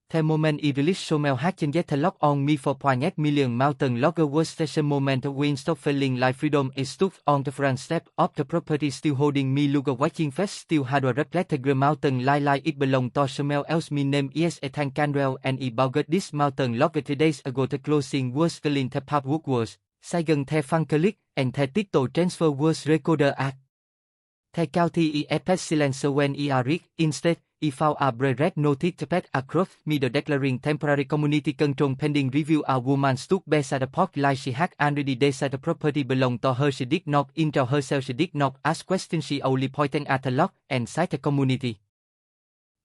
The moment I release Somel hack changes the lock on me for 0.8 million mountain logger workstation moment when stop feeling like freedom is stuck on the front step of the property still holding me look a watching fast still had a reflected mountain like it belong to Somel else me name is Ethan Caldwell and I bought this mountain logger 3 days ago the closing was clean the pub work was sai gần the fan click and the title transfer was recorder at the county I pestilence when I read instead I found a red notice pad across me the declaring temporary community control pending review a woman stood beside the porch like she had already decided the property belonged to her she did not injure herself she did not ask questions she only pointed at the lock and cite the community.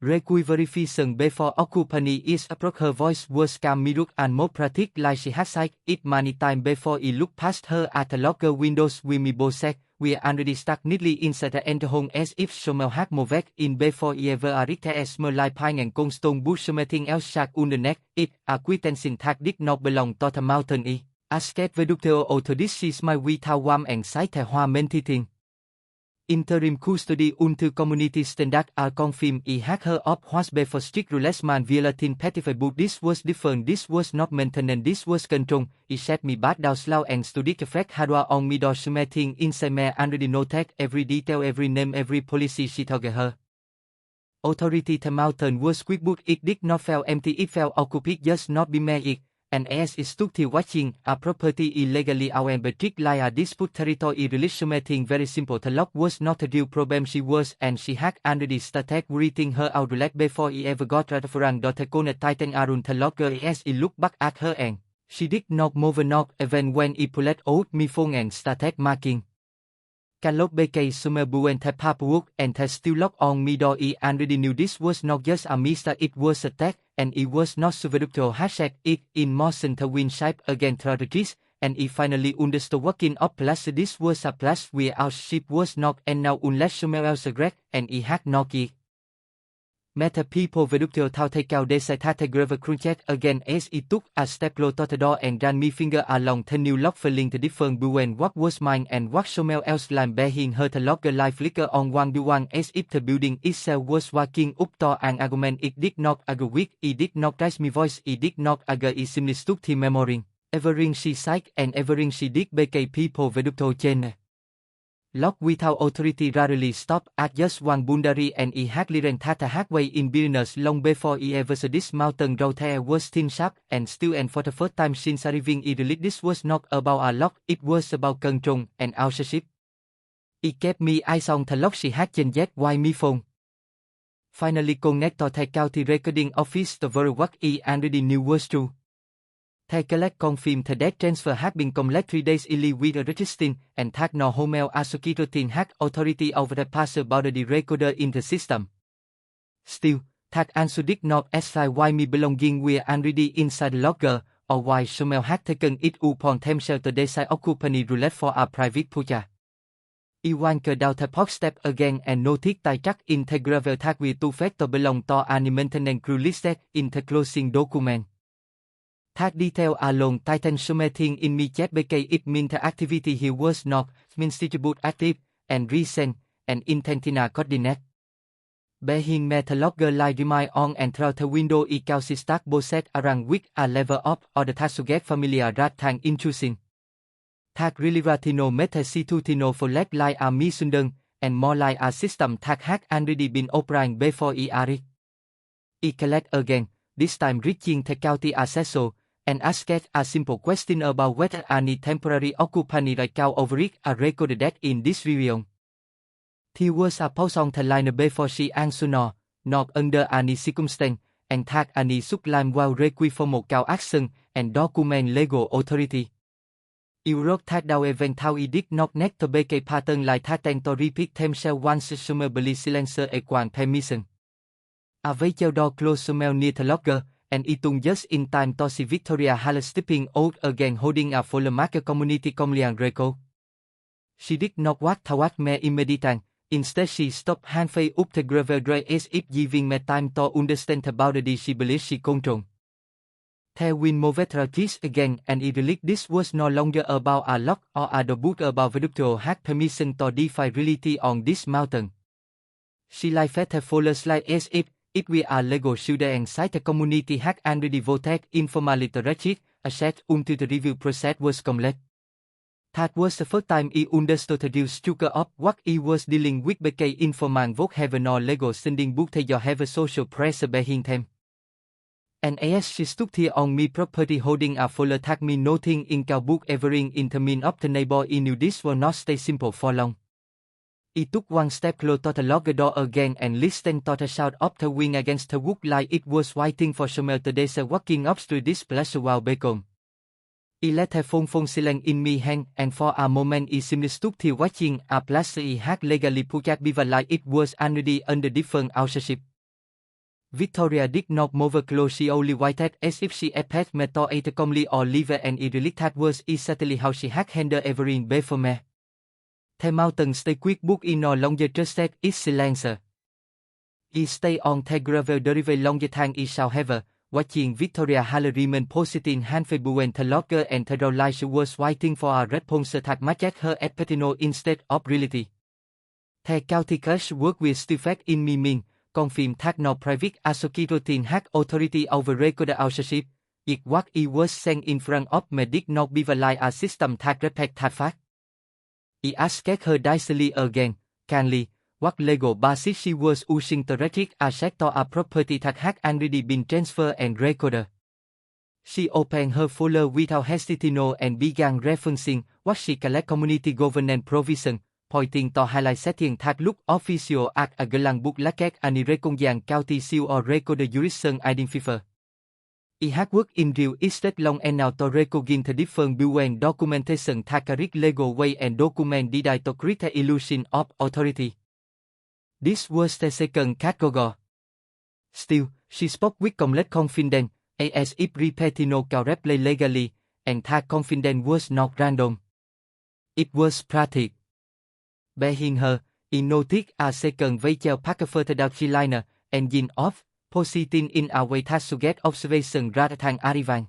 Verification before occupancy is approach her voice was calm mirror and more practice like she had said it many times before I looked past her at the locker windows with me both said. We are already stuck neatly inside the enter home as if Somel had moved in before ever a rite smell like pine and stone bush something else shark underneath it a quitensing tag did not belong to the mountain I asked Victoria Hale this is my without warm and sight the hoa menting. Interim custody until community standard are confirmed I had her up was before strict rules man violating pettify book this was different this was not maintenance this was control I set me back down slow and studied the fact hardware on me documenting inside me already noted every detail every name every policy she target her. Authority the mountain was quick book it did not feel empty it felt occupied just not be made and as it stood to watching a property illegally out and betrayed like a dispute territory relationing very simple the lock was not a real problem she was and she had already started worrying her out relax before I ever got referring the corner titan around the locker as I looked back at her and she did not move not even when I pulled out my phone and started marking. Cannot BK summer buen the paperwork and the still lock on me door I already knew this was not just a mistake it was a tag and it was not supremacy hashtag it in motion the wind shape again strategies and I finally understood working up plus this was a plus where our ship was not and now unless somewhere else regret and I had not it. Meta people Victoria thao thay cao để sai thay graver crunch again as I took a step closer to the door and ran me finger along the new lock feeling the different when what was mine and what somewhere else line behind her the locker light flicker on one as if the building itself was walking up to an argument it did not agree with it did not raise me voice it did not agree it simply stuck to memory everything she said and everything she did BK people Victoria chain. Lock without authority rarely stop at just one boundary and I had learned that halfway in business long before I ever saw this mountain road there was thin sharp and still and for the first time since arriving I realized this was not about a lock it was about control and ownership. It kept me eyes on the lock she had changed why me phone. Finally connect to the county recording office to verify what I already knew was true. The collect confirmed the debt transfer had been completed 3 days early with a registering and that no homeowner associated had authority over the passer boundary recorder in the system. Still, that answer did not explain why me belonging were already inside the locker or why someone had taken it upon themselves to decide occupancy roulette for a private puja. I wanker down the porch step again and noticed the track in the gravel that we two factor belong to any maintenance crew listed in the closing document. That detail alone titan something in me chat BK it mean the activity he was not means distribute active and recent and intentional coordinate. Behind me the logger light remind on and through the window I cao si start boset around with a level up or the task to get familiar rather than intrusive. That really ratino meta si tutino for left like a me sundan and more like a system that had already been operating before I collect again, this time reaching the county assessor. And asked a simple question about whether any temporary occupancy right now over it are recorded that in this region. There was a pause on the line before she answered no, not under any circumstance, and that any sublime well required for một cao action and document legal authority. You wrote that down even though it did not net to BK pattern like that and to repeat themselves once summarily silencer a quan permission. A vehicle door closed somewhere near the locker. And Ethan just in time to see Victoria Hale stepping out again holding a full marker community compliant record. She did not walk toward me immediately, instead she stopped halfway up the gravel drive as if giving me time to understand the boundary she believes she controlled. The wind moved her keys again and it realized this was no longer about a lock or a book about Victoria had permission to defy reality on this mountain. She lifted her full slide as if If we are legal shooter and cite the community hack already voted informally tragic, a set until the review process was complete. That was the first time he understood the real structure of what he was dealing with because informal vote have no legal standing book they have a social pressure behind them. And as she stood here on me property holding a folder tag me nothing in cow book evering in the mean of the neighbor he knew this will not stay simple for long. He took one step closer to the locked door again and listened to the shout of the wind against the wood like it was waiting for summer the days walking up through this place while bacon. He let her phone silent in me hand and for a moment he seemed stood here watching a place he had legally put at beaver like it was already under different ownership. Victoria did not move close, she only waited as if she had met either calmly or leave and he really that was exactly how she had handled everything before me. The mountain stay quick book in no longer trusted its silence. He stay on the gravel derive longer than he shall have, watching Victoria Hale remain positive hand Facebook and the logger and the role like she was waiting for a response that matched her appetite instead of reality. The county clerk's work with still fact in me mean, confirm that no private asserting had authority over record ownership, yet what he was saying in front of me did not be like a system that respect that fact. He asked her dicily again, kindly, what legal basis she was using to restrict asset to a property that had already been transferred and recorded. She opened her folder without hesitation and began referencing what she called community governance provision, pointing to highlight setting that look official at a glance book like any recognized county seal or recorded jurisdiction identifier. He had worked in real estate long enough to recognize the different building documentation that correct legal way and document designed to create the illusion of authority. This was the second category. Still, she spoke with complete confidence, as if repeating no correctly legally, and that confidence was not random. It was practical. Behind her, he noticed a second vehicle parked further down the line, engine off, positing in a way that suggests observation rather than arrival.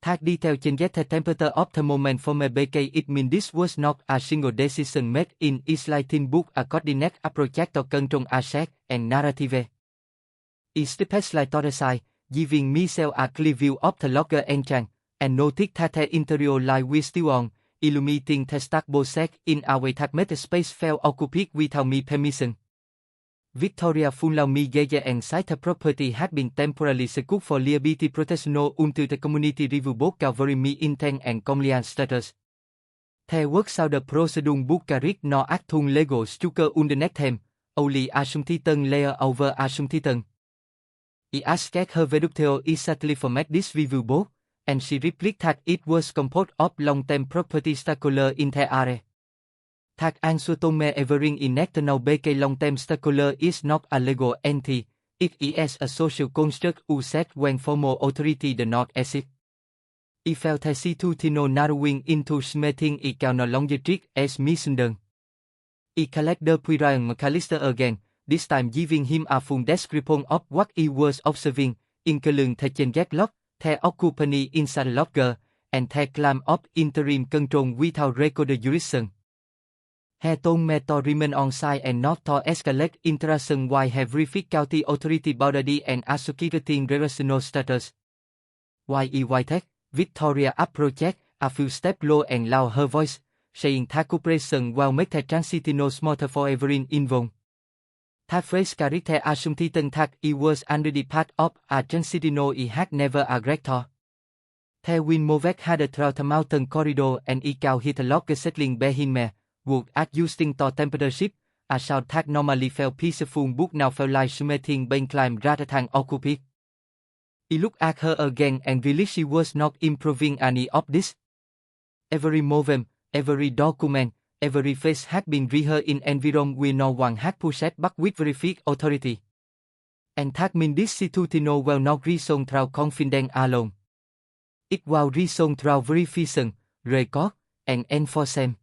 That detail changed the temperature of the moment for me because it means this was not a single decision made in isolating book a coordinate approach to control asset and narrative. It stepped slightly to the side, giving myself a clear view of the locker entrance, and noticed that the interior light was still on, illuminating the stack boset in a way that made the space feel occupied without me permission. Victoria found me gaze and said the property had been temporarily secured for liability protection until the community review board covering me intent and compliance status. Theo work sau the procedural book carried no actung legal structure underneath them, only assumption layer over assumption. I asked her Victoria exactly format this review board, and she replied that it was composed of long-term property stakeholder in the area. That answer to me everything in net now because long-term stakeholder is not a legal entity, it is a social construct used when formal authority does not exist. I felt the situational narrowing into smithing it can no longer treat as misunderstood. I collect the Brian McAllister again, this time giving him a full description of what he was observing, including the change lock, the occupancy inside locker, and the claim of interim control without recorded jurisdiction. He told me to remain on site and not to escalate interaction while have verified county authority boundary and asserting relational status. While he waited, Victoria approached a few steps low and loud her voice, saying that cooperation will make the transition smoother for everyone involved. That phrase carried the assumption that he was already part of a transition he had never agreed to. The wind moved had through the mountain corridor and he could hear the locker settling behind me. Would adjusting to temperature, a sound that normally felt peaceful book now felt like smithing being climbed rather than occupied. He looked at her again and realized she was not improving any of this. Every movement, every document, every face had been rehearsed in environment where no one had pushed back with verified authority. And that means this situation will not reason through confidence alone. It will reason through verification, record, and enforcement.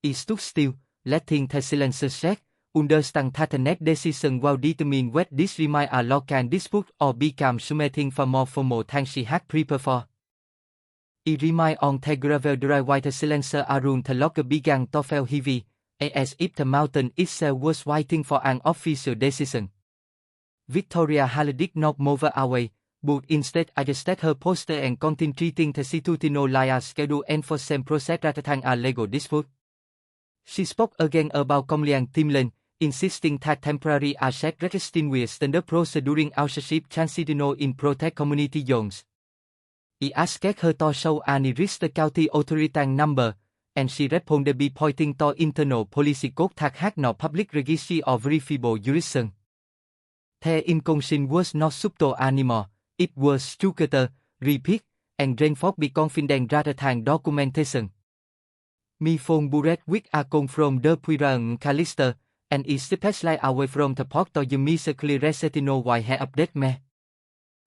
He stood still, letting the silence set, understand that the next decision will determine whether this remains a local dispute or become something far more formal than she had prepared for. He remained on the gravel drive while the silence around the locker began to feel heavy, as if the mountain itself was waiting for an official decision. Victoria Hale did not move away, but instead adjusted her posture and continued treating the situation like a scheduled enforcement process rather than a legal dispute. She spoke again about compliance timeline, insisting that temporary asset registering with standard process during ownership transitional in protect community zones. He asked her to show any risk the county authority number, and she responded by pointing to internal policy code that had no public registry or verifiable jurisdiction. The inconscience was not subtle anymore, it was structured, repeat, and reinforced by confidence rather than documentation. Me phone Buret with a call from the Puiran Callister, and it stepped like away from the port to the Miss clear resetino why he update me.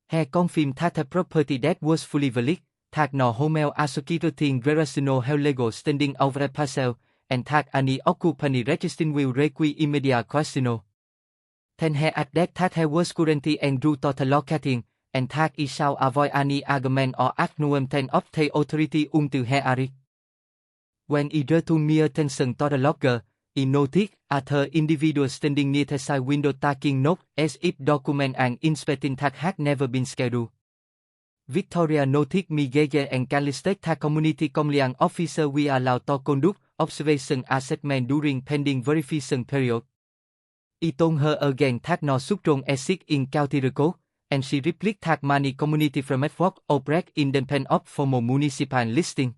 He confirmed that the property that was fully valid, that no homeowner associating relational have legal standing over a parcel, and that any occupancy registering will require immediate questiono. Then he added that he was currently en route to the locating, and that he shall avoid any argument or acknowledgement of the authority until he arrived. When he returned mere attention to the logger, he noted other individuals standing near the side window taking note as if document and inspecting that had never been scheduled. Victoria noted Miguel and Callister that community compliance officer we allowed to conduct observation assessment during pending verification period. He told her again that no strong exist in county record, and she replied that many community framework operate independent of formal municipal listing.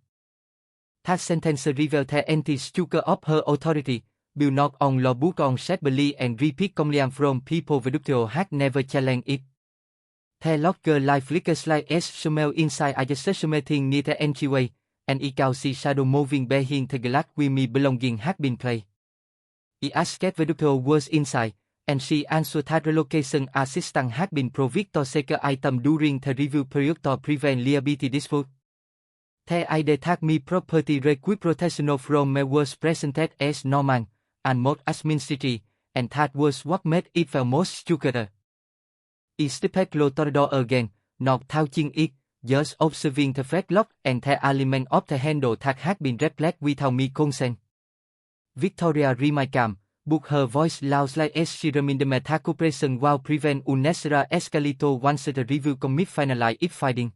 That sentence revealed the anti-structure of her authority, built not on law but on shared belief and repeat compliance from people Victoria had never challenged it. The logger life flickers like as smell inside a just meeting near the entryway, and he could see shadow moving behind the glass where me belonging had been placed. He asked if Victoria was inside, and she answered that relocation assistance had been provided to secure item during the review period to prevent liability dispute. The idea that me property required protection from me was presented as normal, and most administrative, and that was what made it feel most structured. He stepped close to the door again, not touching it, just observing the padlock and the element of the handle that had been replaced without me consent. Victoria remained calm, but her voice loud like as she reminded me that cooperation will prevent unnecessary escalation once the review committee finalized its finding.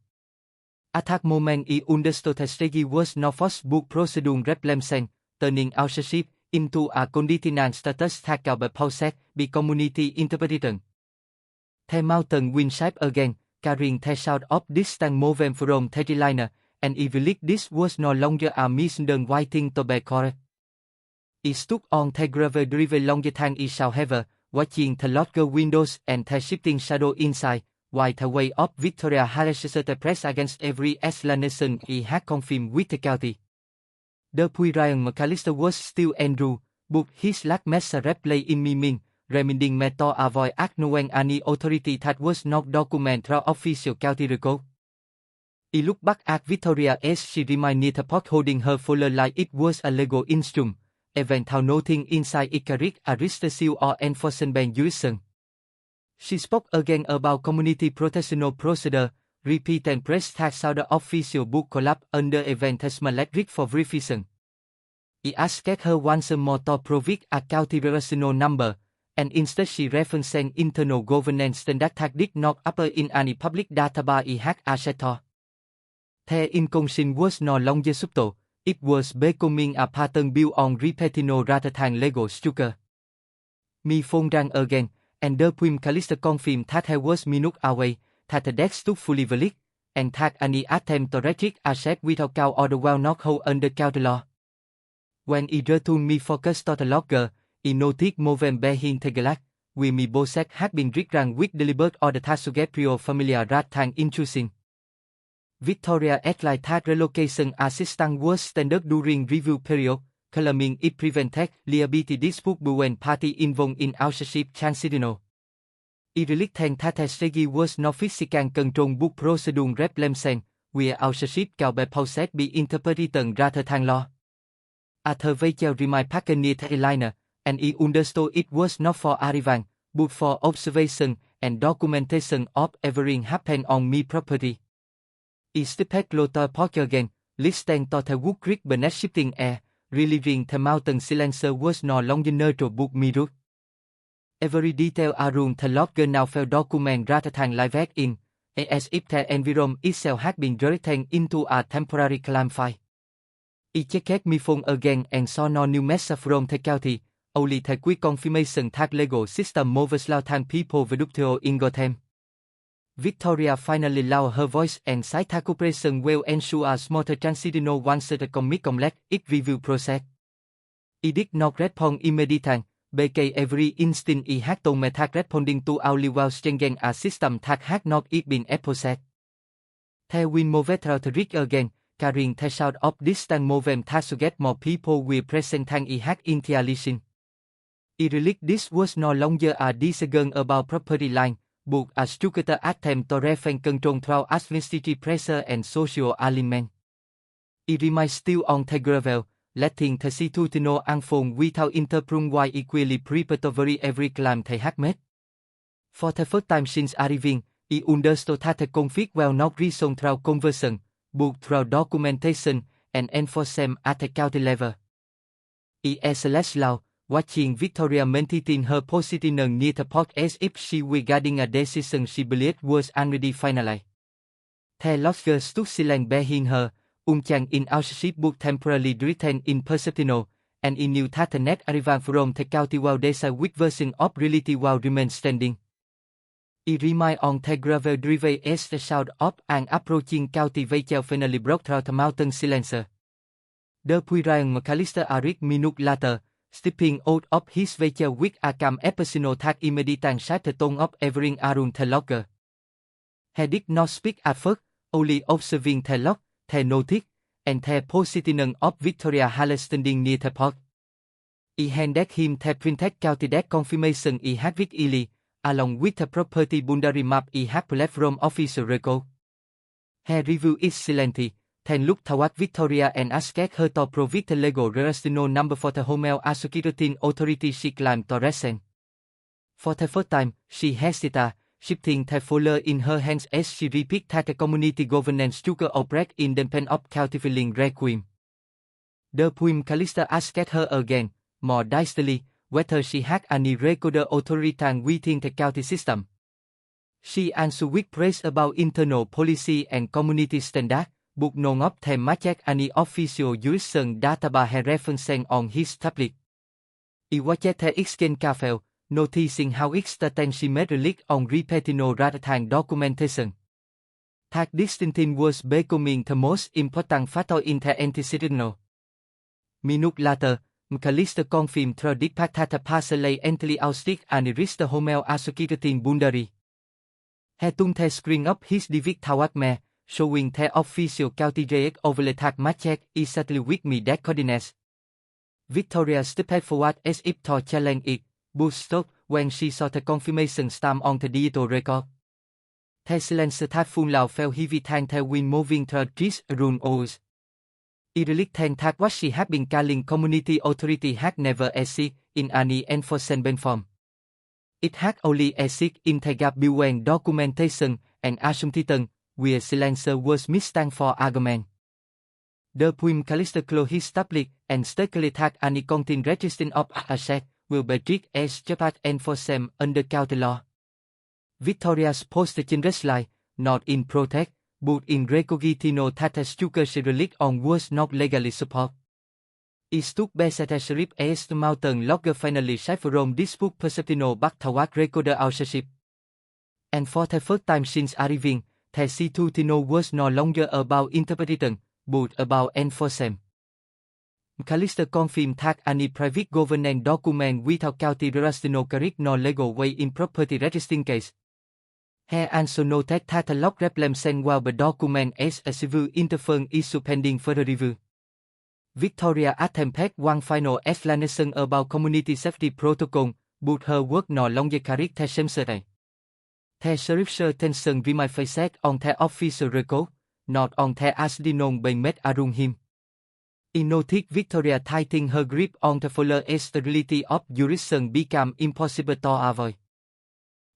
At that moment he understood the strategy was not forced but procedural replacement, turning ownership into a conditional status that can be processed by community interpretation. The mountain wind shaped again, carrying the sound of distant movement from the liner, and he believed this was no longer a misunderstanding to be correct. He stood on the gravel drive longer than he shall have, watching the larger windows and the shifting shadow inside, while the weight of Victoria Hale's press against every explanation he had confirmed with the county. The Puiran McAllister was still en route, but his last message replayed in me reminding me to avoid acknowledging any authority that was not documented through official county record. He looked back at Victoria as she remained near the pot holding her folder like it was a legal instrument, even though nothing inside it carried a restrictive or enforcement jurisdiction. She spoke again about community protectional procedure, repeat and press that saw the official book collapse under eventual risk for verification. He asked her once more to provide a county relational number, and instead she referenced an internal governance standard that did not appear in any public database he had access to. The inconscience was no longer subtle, it was becoming a pattern built on repetition rather than legal structure. Me phone rang again, and the Puim Callister confirmed that he was minutes away, that the desk stood fully valid, and that any attempt to restrict asset without court order will not hold under county law. When he returned me focused to the logger, he noted movement behind the glass, where me Bosek had been written with deliberate order that suggested familiar rather than intrusive. Victoria advised that relocation assistance was standard during review period, claiming it prevented liability dispute between parties involved in ownership transitional. He realized that the strategy was not physical control but procedural replacement, where ownership can be processed by interpretation rather than law. Arthur vehicle remained parked near the liner, and he understood it was not for arrival, but for observation and documentation of everything happened on me property. He stepped close to the porch again, listening to the wood creak beneath shifting air, realizing the mountain silencer was no longer neutral but mirrored. Every detail arun the logger now file document rather than live in, as if the environment itself had been written into a temporary clam file. I checked my phone again and saw no new message from the county, only the quick confirmation that legal system moves slow than people Victoria in Gotham. Victoria finally lowered her voice and said that cooperation will ensure a smoother transition once the commit complete its review process. I did not respond immediately, because every instant I had to me that responding to only while changing a system that had not yet been processed. The wind moved through the rig again, carrying the sound of distant movement that suggests more people were present than I had initially. I realized this was no longer a disagreement about property line, but a structured attempt to refine control through administrative pressure and social alignment. I remained still on the gravel, letting the situation unfold without interpreting why equally preparatory every claim they had made. For the first time since arriving, I understood that the conflict will not resolve through conversion, but through documentation and enforcement at the county level. I exhaled loud, watching Victoria maintain her position near the port as if she were guarding a decision she believed was already finalized. The lawyer stood silent behind her, unchanged in outship but temporarily written in perceptible, and I knew that the next arrival from the county will decide which version of reality will remain standing. I remained on the gravel driveway as the sound of an approaching county vehicle finally broke through the mountain silence. The Puirian McAllister arrived minutes later, stepping out of his vehicle with a calm expression that immediately set the tone of everything around the logger. He did not speak at first, only observing the log, the notice, and the position of Victoria Hale standing near the port. I handed him the printed county deed confirmation I had with Ely, along with the property boundary map I had pulled from official record. He reviewed it silently, then looked toward Victoria and asked her to provide the legal jurisdictional number for the homeowners asserting authority she claimed to represent. For the first time, she hesitated, shifting the folder in her hands as she repeated that the community governance structure operates independent of county filing requiem. The Puim Callister asked her again, more distantly, whether she had any recorded authority within the county system. She answered with praise about internal policy and community standards, but none of them matched any official jurisdiction database referencing on his tablet. I watched her exchange carefully, noticing how extensive she made relied on repetition rather than documentation. That distinction was becoming the most important factor in the antecedent. Minutes later, McAllister confirmed through dispatch that the parcel lay entirely outside and reached the homeowners asserting boundary. He turned the screen up his device toward me, showing the official county record overlay that matched exactly with me that coordinates. Victoria stepped forward as if to challenge it, but stopped when she saw the confirmation stamp on the digital record. The silence that full loud fell heavy than the wind moving through trees around us. I realized that what she had been calling community authority had never existed in any enforcement form. It had only existed in the gap between documentation and assumption, where silence was mistaken for argument. The Puim Callister closed his tablet and stated that any content registering of asset will be treated as just enforcement under county law. Victoria's position replied, not in protest, but in recognition that the structure she relied on was not legally supported. I stood beside the sheriff as the mountain logger finally shift from dispute perception back toward recorded ownership. And for the first time since arriving, the situation was no longer about interpretation, but about enforcement. McAllister confirmed that any private governance document without county jurisdictional correct no legal way in property registering case. He also noted that the log represents well the document as a civil interference issue pending further review. Victoria attempted one final explanation about community safety protocol, but her work no longer carried the same certainty. The sheriff's attention remained focused on the official record, not on the accident being made around him. I noticed Victoria tightening her grip on the folder as the reality of jurisdiction became impossible to avoid.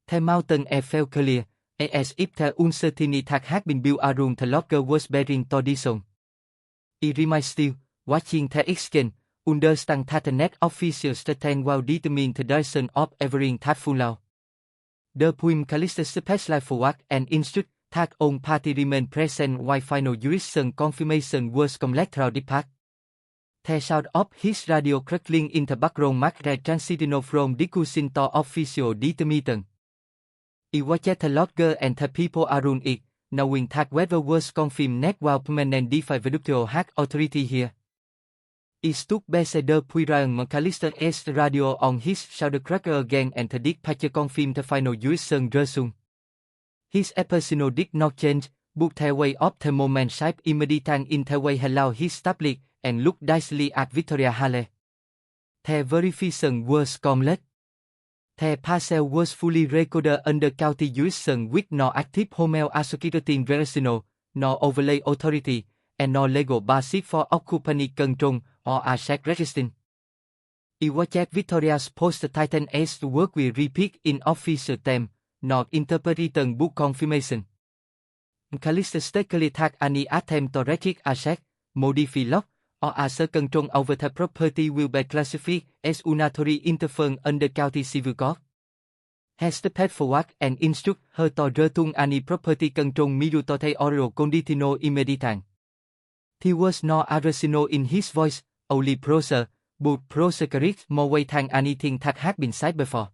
The mountain air felt clear, as if the uncertainty that had been built around the logger was bearing to this on. I remained still, watching the exchange, understand that the net official statement will determine the direction of every thoughtful law. The poem Callisto specifies forward and instruct that all party remain present while final jurisdiction confirmation was collected depart. The sound of his radio crackling in the background marked the transition from discussion to official determination. It was the lawyer and the people around it, knowing that whether was confirmed net while permanent defy Victoria Hale authority here. It stood beside the Puiran Callisto's radio on his shoulder cracker again and the dispatcher confirmed the final jurisdiction result. His personal did not change, but the way of the moment shaped immediately in the way allowed his tablet and looked dicely at Victoria Hale. The verification was complete. The parcel was fully recorded under county jurisdiction with no active homeowner asserting jurisdictional, no overlay authority, and no legal basis for occupancy control or asset registering. It was that Victoria's post-titan as to work with repeat in official term, not interpretation book confirmation. Callisto stated that any attempt to restrict asset, modify law, or assert control over the property will be classified as unauthorized interference under county civil court. Has stepped forward and instruct her to return any property control measure to the oral conditional immediately. There was no aggression in his voice, only prose, but prose carried more weight than anything that had been said before.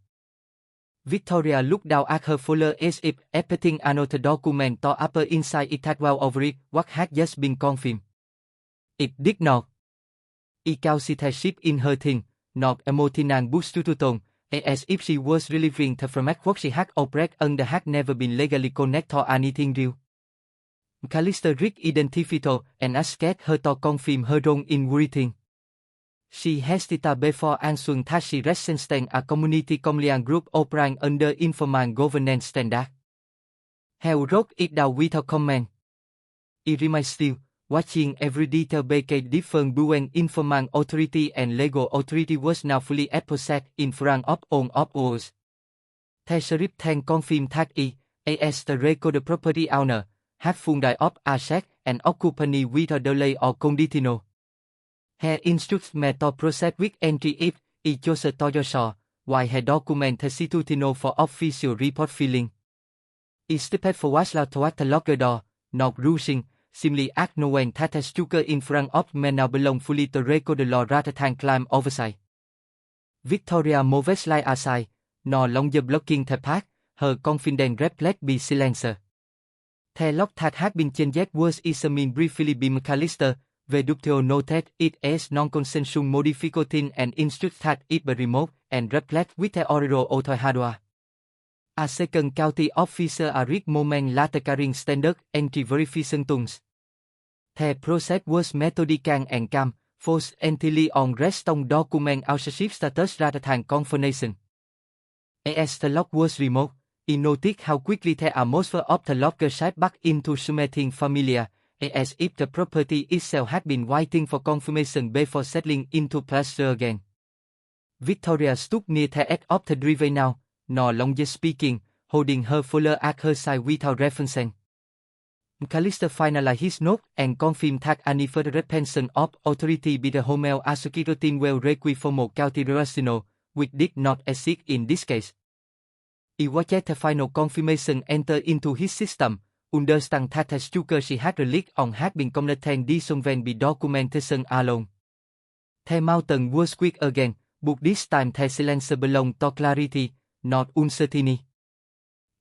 Victoria looked down at her folder as if expecting another document to appear inside it that well over it what had just been confirmed. It did not. It caused a shift in her thing, not emotional boost to tone, as if she was relieving the from what she had operated under had never been legally connected to anything real. Callisto Rick identified and asked her to confirm her role in everything. She hesitated before answering that she represented a community compliance group operating under informal governance standard. Hale wrote it down without comment. It remains still, watching every detail became different between informal authority and legal authority was now fully exposed in front of all of us. The sheriff then confirmed that as the recorded property owner, had full right of asset and occupancy without delay or conditional. He instructs me to proceed with entry if it chose to do so, while he document the situation for official report filing. It stepped forward toward the locker door, not rushing, simply acknowledging that the structure in front of me now belong fully to record the law rather than climb oversight. Victoria moved slightly aside, no longer blocking the path, her confident reflex be silenced. The lock that had been changed was examined briefly by McAllister. Victoria noted it as non-consensual modification and instructed that it be removed and replaced with the oral authority. A second county officer a read moment later carrying standard entry verification tools. The process was methodical and calm, focused entirely on resting document authorship status rather than confirmation. As the lock was removed, he noted how quickly the atmosphere of the locker shifted back into something familiar, as if the property itself had been waiting for confirmation before settling into place again. Victoria stood near the edge of the driveway now, no longer speaking, holding her folder at her side without referencing. Callisto finalized his note and confirmed that any further retention of authority by the homeowner asserting will require formal county jurisdictional, which did not exist in this case. It was yet the final confirmation entered into his system, understand that the structure she had relied on had been completely dissolved by documentation alone. The mountain was quick again, but this time the silence belonged to clarity, not uncertainty.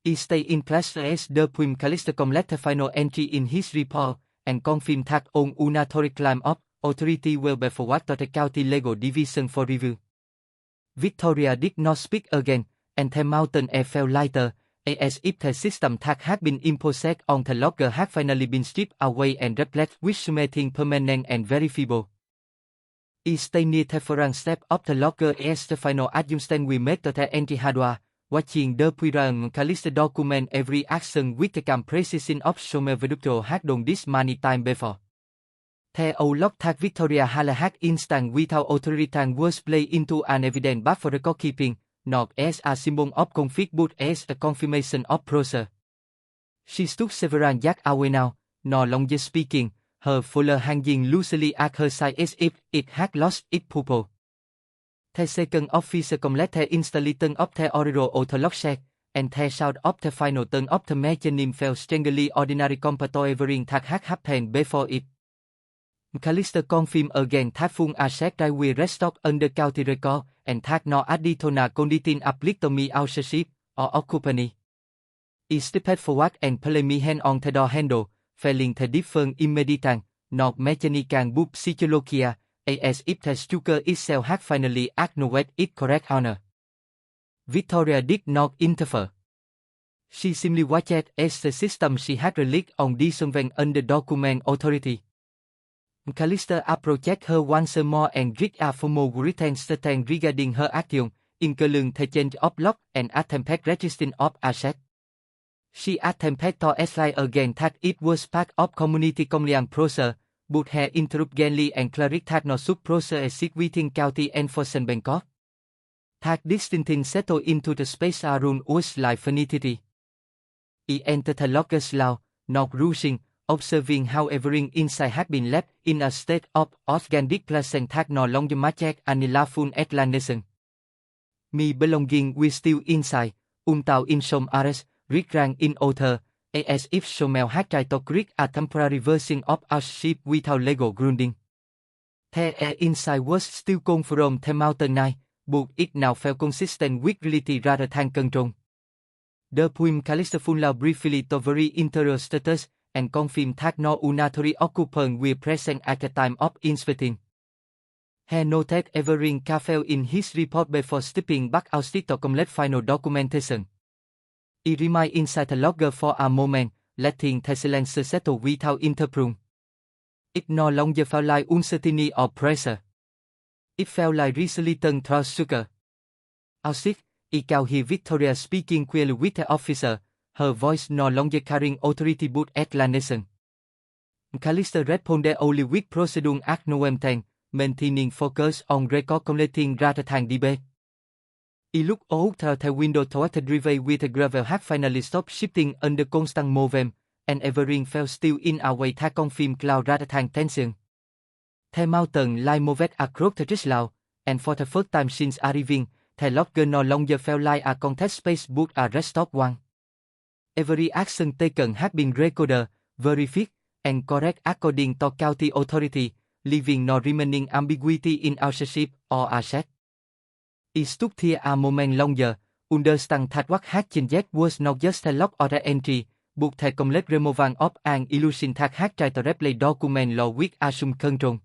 He stayed in place as the poem Callisto completed the final entry in his report, and confirmed that all unauthorized claim of authority will be forwarded to the county legal division for review. Victoria did not speak again, and the mountain air felt lighter, as if the system that had been imposed on the logger had finally been stripped away and replaced with something permanent and verifiable. He stayed near the front step of the logger as the final adjustment we made to the entry hardware, watching the Puiran Callisto document every action with the calm precision of Somer Victoria had done this many times before. The old lock that Victoria Hale had instant without authority was played into an evident but for record keeping, not as a symbol of conflict but as a confirmation of process. She stood several yards away now, no longer speaking, her folder hanging loosely at her side as if it had lost its purpose. The second officer complete the installation of the oral orthodox and the sound of the final turn of the mechanism fell strangely ordinary compared to everything that had happened before it. Callister confirmed again that full asset right will restock under county record and that no additional condition appliced to me ownership or occupancy. It stepped forward and placed me hand on the door handle, failing the different immediate, not mechanical but psychological, as if the structure itself had finally acknowledged its correct honor. Victoria did not interfere. She simply watched as the system she had released on dissolving under document authority. Callister approached her once more and read a formal written statement regarding her action, including the change of lock and attempted registering of assets. She attempted to explain again that it was part of community compliance process, but her interrupt gently and clarified that no sub-process exists within county enforcement Bangkok. That distinction settled into the space around us like finity. He entered the locker slow, not rushing, observing how everything inside had been left in a state of organic pleasant that no longer matched any lawful explanation. Me belonging were still inside, without in some areas, rang in author, as if Somel had tried to create a temporary version of our ship without legal grounding. The air inside was still come from the mountain night, but it now felt consistent with reality rather than control. The poem Callister Funlau briefly to very interior status and confirmed that no unauthorized occupant were present at the time of inspecting. He noted everything careful in his report before stepping back outside to complete final documentation. He remained inside the logger for a moment, letting the silence settle without interruption. It no longer felt like uncertainty or pressure. It felt like resolution through sugar. Outside, he could hear Victoria speaking clearly with the officer, her voice no longer carrying authority but explanation. Callister responded only with procedural acknowledgement, maintaining focus on record collecting rather than debate. He looked out through the window toward the driveway where the gravel had finally stopped shifting under constant movement, and everything felt still in a way that confirmed cloud rather than tension. The mountain line moved across the ridge, and for the first time since arriving, the logger no longer felt like a contest space but a rest stop one. Every action taken had been recorded, verified, and correct according to county authority, leaving no remaining ambiguity in ownership or asset. He stood there a moment longer, understand that what had changed was not just a lock or the entry, but the complete removal of an illusion that had tried to replace document law with assumed control.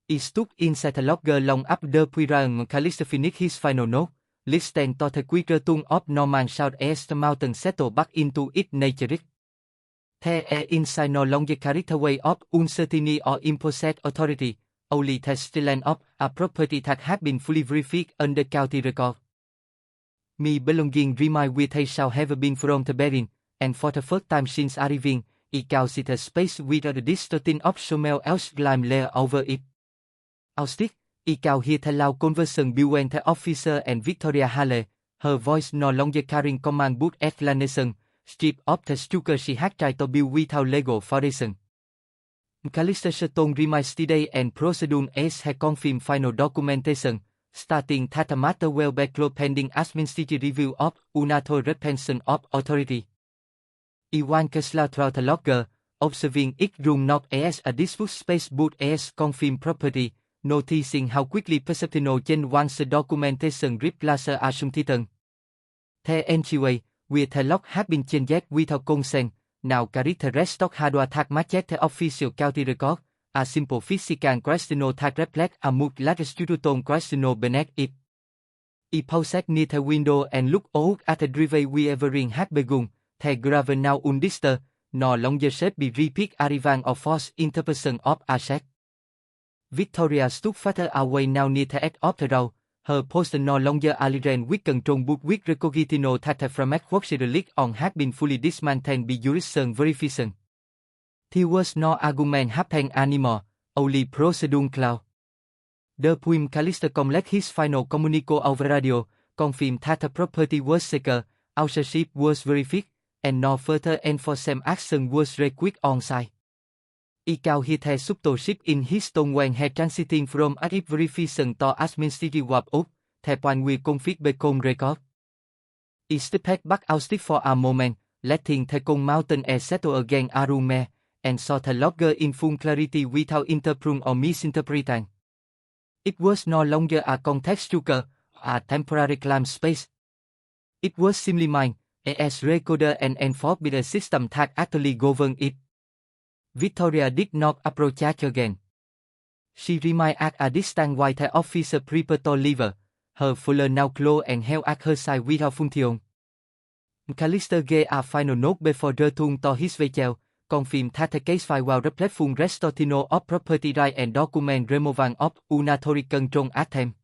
He stood inside the logger long after Puran Callister finished his final note, listening to the quick return of Norman sound as the mountain settled back into its nature. The air inside no longer carried the weight of uncertainty or imposed authority, only the stillness of a property that had been fully verified under county record. Me belonging remained with a sound have been from the beginning, and for the first time since arriving, it could see the space without the distorting of someone else's lime layer over it. Outside, it could hear the loud conversation between the officer and Victoria Hale, her voice no longer carrying command but explanation, stripped of the structure she had tried to build without legal foundation. Callister's tone remained steady and procedural as he confirmed final documentation, stating that the matter will be closed pending administrative review of unauthorized retention of authority. Iwan Kessler throughout the logger, observing it room not as a dispute space but as confirmed property, noticing how quickly perceptible change once the documentation replaced assumption. The entryway, where the lock had been changed without consent, now carried the rest of hardware that matched the official county record, a simple physical question that reflects a multi-latitude question beneath it. He paused near the window and looked out at the driveway where everything had begun, the gravel now undisturbed, no longer shaped by repeat arrival or forced interposition of asset. Victoria stood further away now near the edge of the road, her posture no longer aligned with control but with recognition that the framework was released on had been fully dismantled by jurisdictional verification. There was no argument happening anymore, only procedural cloud. The poem Callister completed his final communique over radio, confirmed that the property was secure, ownership was verified, and no further enforcement action was required on site. I cao he the subtoship in his tone when he transiting from active verification to administrative of the point we config become record. I step back out stick for a moment, letting the mountain air settle again around and saw the logger in full clarity without interpreting or misinterpreting. It was no longer a contextual, a temporary clamp space. It was simply mine, as recorder and enforced by the system that actually governed it. Victoria did not approach again. She remained at a distance while the officer prepared to leave her, her fuller now closed and held at her side without function. Callister gave a final note before returning to his vehicle, confirmed that the case file was reflect full restoration of property right and document removal of unauthorized control at them.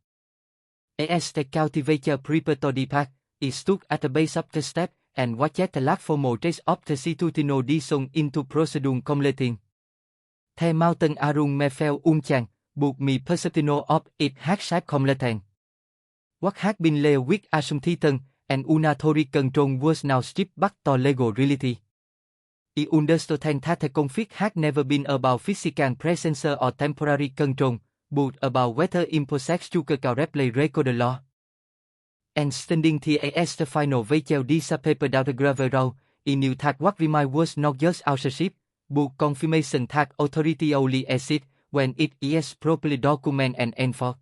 As the cultivator prepared to depart, it stood at the base of the step and watched the last formal trace of the constitutional descent into procedural completing. The mountain around me fell unchanged, but my perception of it had shaped completely. What had been left with assumption and unauthorized control was now stripped back to legal reality. I understood that the conflict had never been about physical presence or temporary control, but about whether imposed to correctly record the law. And standing there as the final vehicle disappeared down the gravel road, I knew that what remained was not just authorship, but confirmation that authority only exists when it is properly documented and enforced.